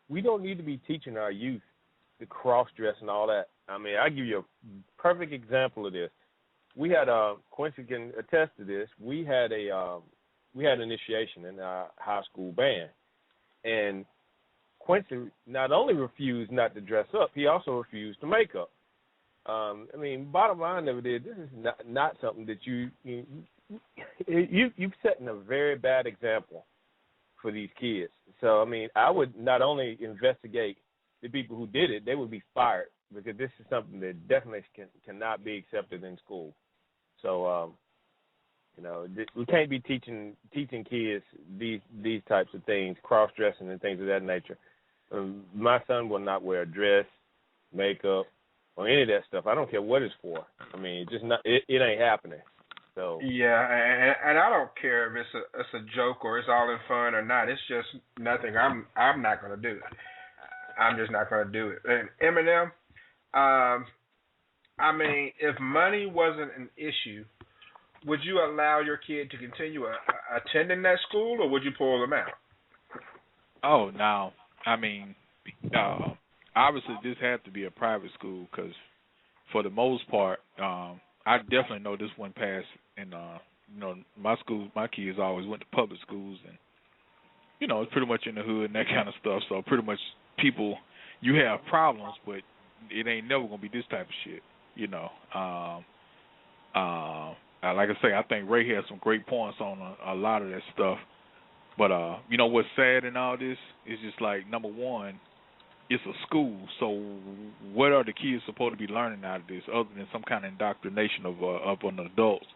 we don't need to be teaching our youth the cross dress and all that. I mean, I give you a perfect example of this. We had Quincy can attest to this. We had initiation in our high school band, and Quincy not only refused not to dress up, he also refused to make up. I mean, bottom line of it is, this is not something that you've setting a very bad example for these kids. So, I mean, I would not only investigate the people who did it, they would be fired, because this is something that definitely cannot be accepted in school. So, we can't be teaching kids these types of things, cross-dressing and things of that nature. My son will not wear a dress, makeup, or any of that stuff. I don't care what it's for. I mean, it ain't happening. So yeah, and I don't care if it's a joke or it's all in fun or not. It's just nothing. I'm not gonna do it. I'm just not gonna do it. And Eminem, I mean, if money wasn't an issue, would you allow your kid to continue attending that school, or would you pull them out? Oh, no. I mean, obviously this had to be a private school, because for the most part, I definitely know this one passed. And my kids always went to public schools, and it's pretty much in the hood and that kind of stuff. So pretty much people, you have problems, but it ain't never gonna be this type of shit. Like I say, I think Ray has some great points on a lot of that stuff. But what's sad in all this is just like, number one, it's a school, so what are the kids supposed to be learning out of this other than some kind of indoctrination of an adults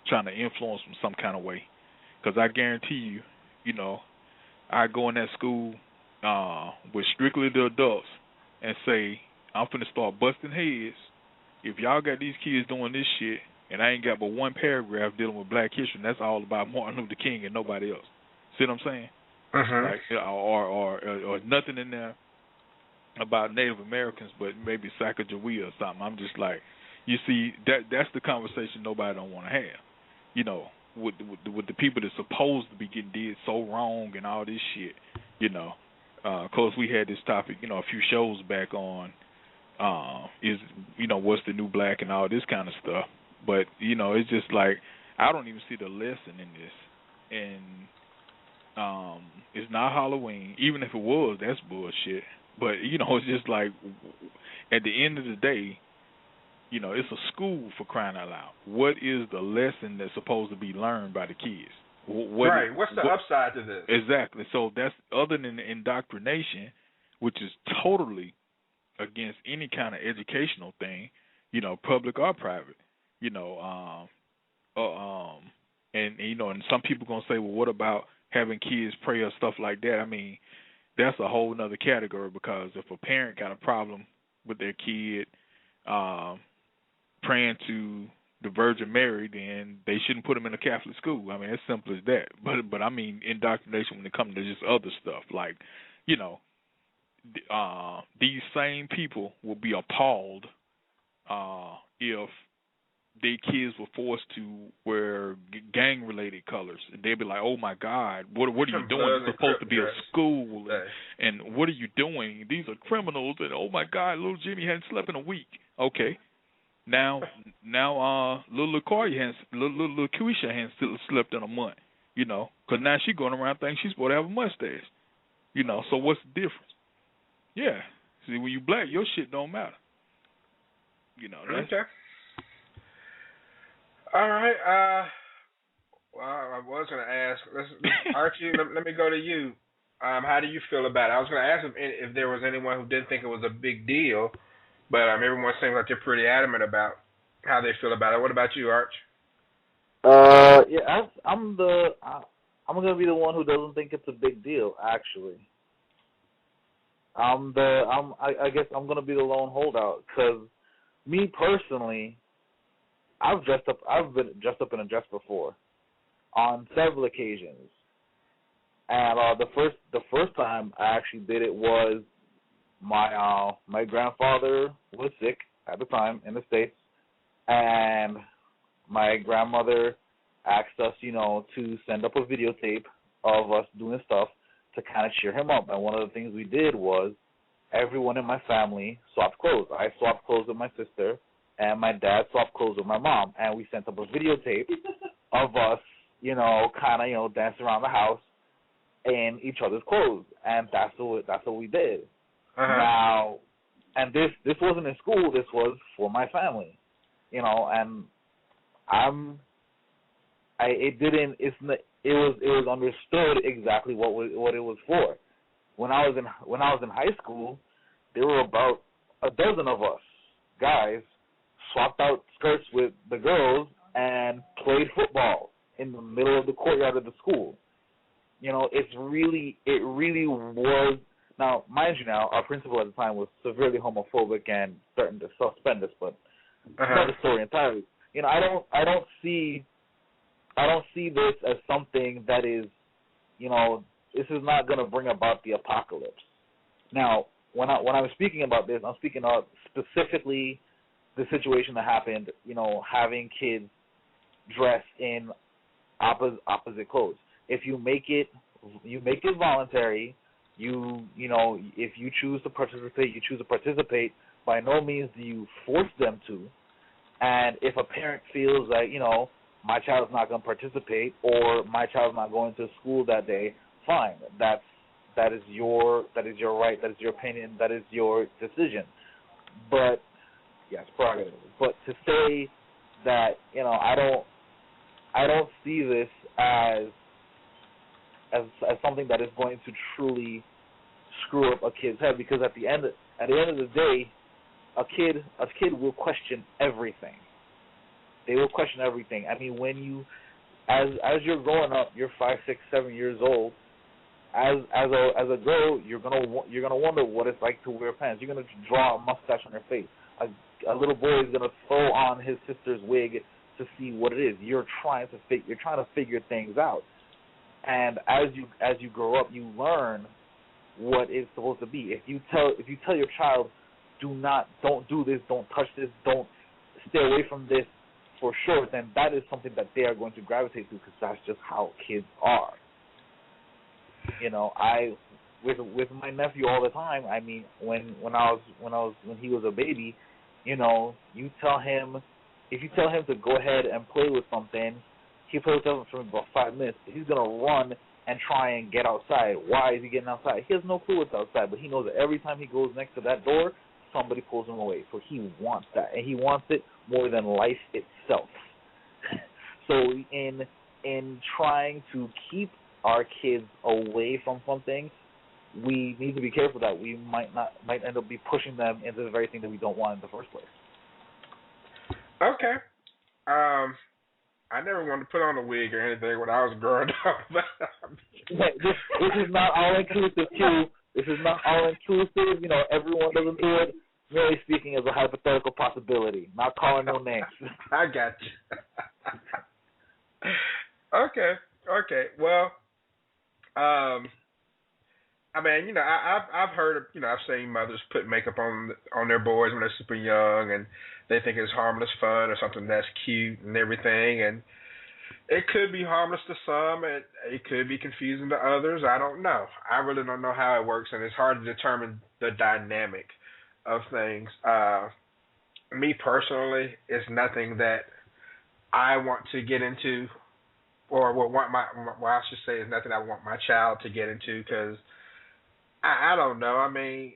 trying to influence them some kind of way? Because I guarantee you, I go in that school with strictly the adults and say, I'm finna start busting heads. If y'all got these kids doing this shit, and I ain't got but one paragraph dealing with Black history, and that's all about Martin Luther King and nobody else. See what I'm saying? Like, or nothing in there about Native Americans, but maybe Sacagawea or something. I'm just like, you see, that's the conversation nobody don't want to have. With the people that's supposed to be getting did so wrong and all this shit. Of course, we had this topic, a few shows back on, what's the new black and all this kind of stuff. But it's just like, I don't even see the lesson in this, and it's not Halloween. Even if it was, that's bullshit. But, it's just like, at the end of the day, it's a school, for crying out loud. What is the lesson that's supposed to be learned by the kids? Right. What's the upside to this? Exactly. So that's other than the indoctrination, which is totally against any kind of educational thing, public or private. And some people gonna say, well, what about having kids pray or stuff like that? I mean, that's a whole nother category, because if a parent got a problem with their kid praying to the Virgin Mary, then they shouldn't put them in a Catholic school. I mean, as simple as that. But I mean, indoctrination when it comes to just other stuff, like, these same people will be appalled if their kids were forced to wear gang-related colors. They'd be like, oh, my God, what are you doing? It's supposed to be a school, and what are you doing? These are criminals, and oh, my God, little Jimmy hadn't slept in a week. Okay. Now, little LaQuisha hadn't slept in a month, because now she's going around thinking she's supposed to have a mustache. So what's the difference? Yeah. See, when you black, your shit don't matter. Okay. All right. Well, I was going to ask, Archie, let me go to you. How do you feel about it? I was going to ask if there was anyone who didn't think it was a big deal, but everyone seems like they're pretty adamant about how they feel about it. What about you, Arch? Yeah, I'm gonna be the one who doesn't think it's a big deal. Actually, I guess I'm gonna be the lone holdout, because me personally, I've been dressed up in a dress before, on several occasions, and the first time I actually did it was my grandfather was sick at the time in the States, and my grandmother asked us, to send up a videotape of us doing stuff to to kind of cheer him up. And one of the things we did was everyone in my family swapped clothes. I swapped clothes with my sister, and my dad swapped clothes with my mom. And we sent up a videotape of us, kind of, dancing around the house in each other's clothes. And that's what we did. Now, and this wasn't in school. This was for my family, and it was understood exactly what it was for. When I was in high school, there were about a dozen of us guys swapped out skirts with the girls and played football in the middle of the courtyard of the school. It really was. Now, mind you, our principal at the time was severely homophobic and threatened to suspend us, but another story entirely. I don't see this as something that is, this is not going to bring about the apocalypse. Now, when I'm speaking about this, I'm speaking of specifically the situation that happened, having kids dress in opposite clothes. If you make it voluntary, if you choose to participate, you choose to participate. By no means do you force them to. And if a parent feels like, my child's not going to participate or my child's not going to school that day, fine. That is your right. That is your opinion. That is your decision. But yes, prerogative. But to say that I don't see this as something that is going to truly screw up a kid's head, because at the end of the day, a kid will question everything. They will question everything. I mean, when you, as you're growing up, you're 5, 6, 7 years old. As a girl, you're gonna wonder what it's like to wear pants. You're gonna draw a mustache on your face. A little boy is gonna throw on his sister's wig to see what it is. You're trying to figure things out. And as you grow up, you learn what it's supposed to be. If you tell your child, don't do this, don't touch this, don't stay away from this, for sure, then that is something that they are going to gravitate to, because that's just how kids are. I with my nephew all the time. I mean, when he was a baby, you tell him, if you tell him to go ahead and play with something, he'll play with something for about 5 minutes. He's gonna run and try and get outside. Why is he getting outside? He has no clue what's outside, but he knows that every time he goes next to that door, somebody pulls him away. So he wants that, and he wants it more than life itself. So in trying to keep our kids away from something, we need to be careful that we might end up be pushing them into the very thing that we don't want in the first place. Okay. I never wanted to put on a wig or anything when I was growing up. This is not all inclusive too. This is not all inclusive. Everyone doesn't do it. Merely speaking, as a hypothetical possibility. Not calling no names. I got you. Okay. Well, I mean, I've heard of, I've seen mothers put makeup on their boys when they're super young, and they think it's harmless fun or something that's cute and everything, and it could be harmless to some, and it could be confusing to others. I don't know. I really don't know how it works, and it's hard to determine the dynamic of things. Me personally, it's nothing that I want to get into, or I should say, it's nothing I want my child to get into, because I don't know. I mean,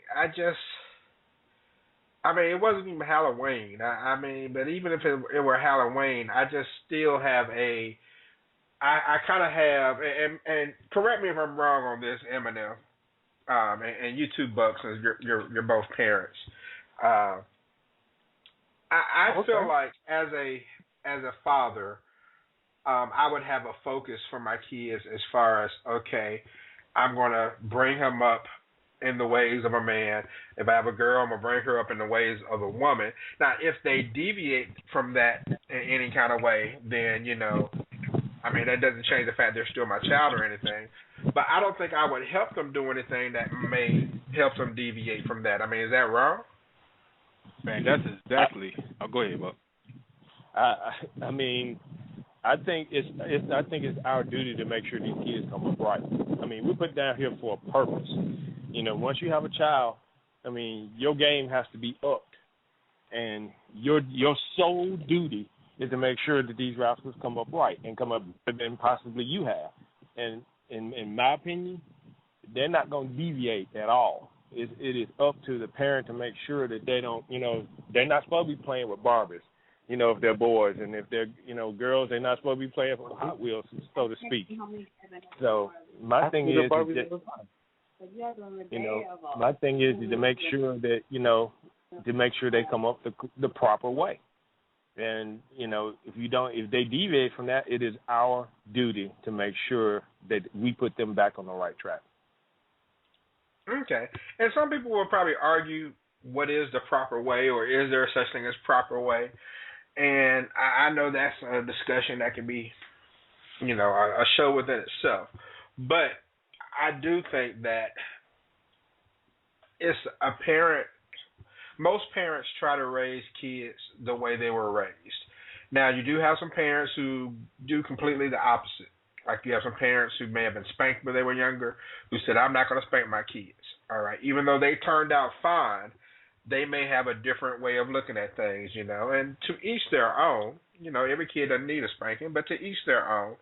it wasn't even Halloween. But even if it were Halloween, I just still have I kind of have, and correct me if I'm wrong on this, Eminem, and you too, Buck, since you're both parents. I Okay. feel like as a father, I would have a focus for my kids as far as, okay, I'm going to bring him up in the ways of a man. If I have a girl, I'm going to bring her up in the ways of a woman. Now, if they deviate from that in any kind of way, then, that doesn't change the fact they're still my child or anything. But I don't think I would help them do anything that may help them deviate from that. I mean, is that wrong? Man, that's exactly. Go ahead, Buck. I mean, I think it's our duty to make sure these kids come up right. I mean, we're put down here for a purpose. Once you have a child, I mean, your game has to be upped, and your sole duty is to make sure that these rascals come up right and come up better than possibly you have. And in my opinion, they're not going to deviate at all. It is up to the parent to make sure that they don't, they're not supposed to be playing with Barbies, if they're boys, and if they're, girls, they're not supposed to be playing with Hot Wheels, so to speak. So my thing is my thing is to make sure that, to make sure they come up the proper way. And, if they deviate from that, it is our duty to make sure that we put them back on the right track. Okay. And some people will probably argue what is the proper way, or is there such thing as proper way? And I know that's a discussion that can be, a show within itself. But I do think that it's most parents try to raise kids the way they were raised. Now, you do have some parents who do completely the opposite. Like, you have some parents who may have been spanked when they were younger who said, I'm not going to spank my kids. All right. Even though they turned out fine, they may have a different way of looking at things, and to each their own. Every kid doesn't need a spanking, but to each their own,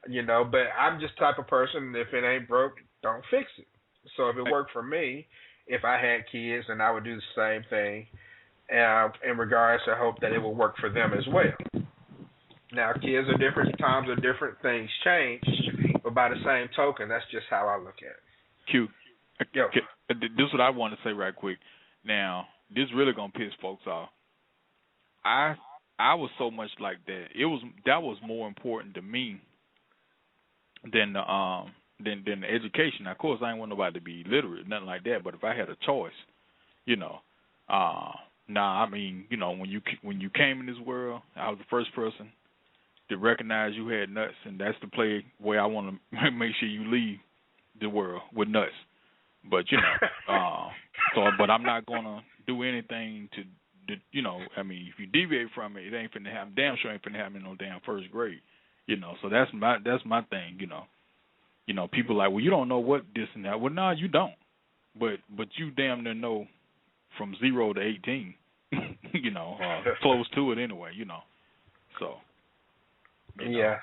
but I'm just the type of person, if it ain't broke, don't fix it. So if it worked for me, if I had kids, then I would do the same thing in regards to hope that it will work for them as well. Now, kids are different, times are different, things change, but by the same token, that's just how I look at it. Q. Yo. This is what I want to say right quick. Now, this really gonna piss folks off. I was so much like that. That was more important to me than the education. Now, of course, I ain't want nobody to be illiterate, nothing like that. But if I had a choice, I mean, when you came in this world, I was the first person to recognize you had nuts, and that's the way I want to make sure you leave the world with nuts. But but I'm not gonna do anything to I mean, if you deviate from it, it ain't finna happen. Damn sure ain't finna happen in no damn first grade. So that's my thing. People like, well, you don't know what this and that. Well, no, you don't. But you damn near know from 0 to 18. Close to it anyway. So. Yeah.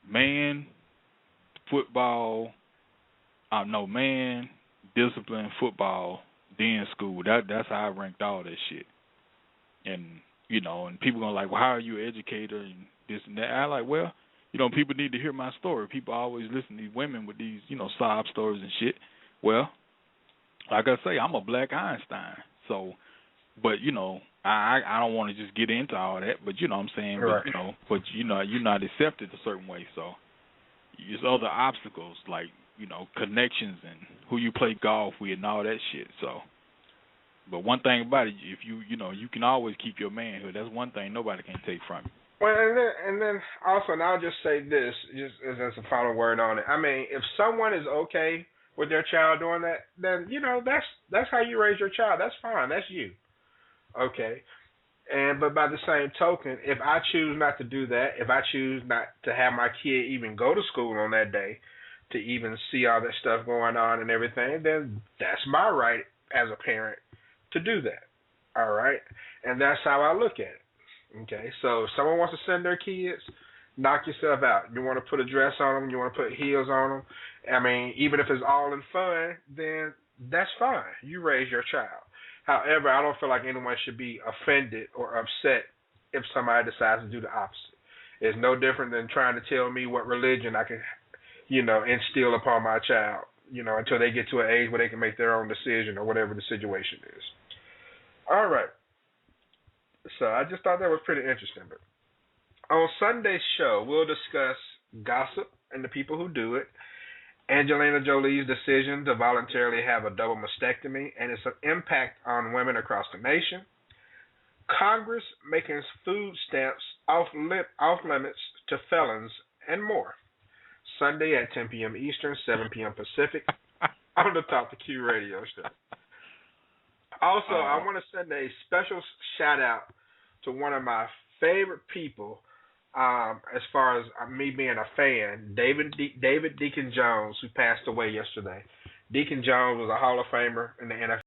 Man, football. Man, discipline, football, then school. That's how I ranked all that shit. And and people gonna like, well, how are you an educator and this and that? I like, well, people need to hear my story. People always listen to these women with these, sob stories and shit. Well, like I say, I'm a black Einstein. So, but I don't want to just get into all that. But what I'm saying, right. but you're not accepted a certain way. So, there's other obstacles like connections and who you play golf with and all that shit. So, but one thing about it, if you can always keep your manhood. That's one thing nobody can take from you. Well, and then also, and I'll just say this, just as a final word on it. I mean, if someone is okay with their child doing that, then that's how you raise your child. That's fine. That's you. Okay. But by the same token, if I choose not to do that, if I choose not to have my kid even go to school on that day, to even see all that stuff going on and everything, then that's my right as a parent to do that. All right? And that's how I look at it. Okay? So if someone wants to send their kids, knock yourself out. You want to put a dress on them, you want to put heels on them. I mean, even if it's all in fun, then that's fine. You raise your child. However, I don't feel like anyone should be offended or upset if somebody decides to do the opposite. It's no different than trying to tell me what religion I can instill upon my child, until they get to an age where they can make their own decision or whatever the situation is. All right. So I just thought that was pretty interesting. But on Sunday's show, we'll discuss gossip and the people who do it, Angelina Jolie's decision to voluntarily have a double mastectomy and its impact on women across the nation, Congress making food stamps off limits to felons, and more. Sunday at 10 p.m. Eastern, 7 p.m. Pacific, on the Talk to Q radio show. Also, I want to send a special shout-out to one of my favorite people as far as me being a fan, David Deacon Jones, who passed away yesterday. Deacon Jones was a Hall of Famer in the NFL.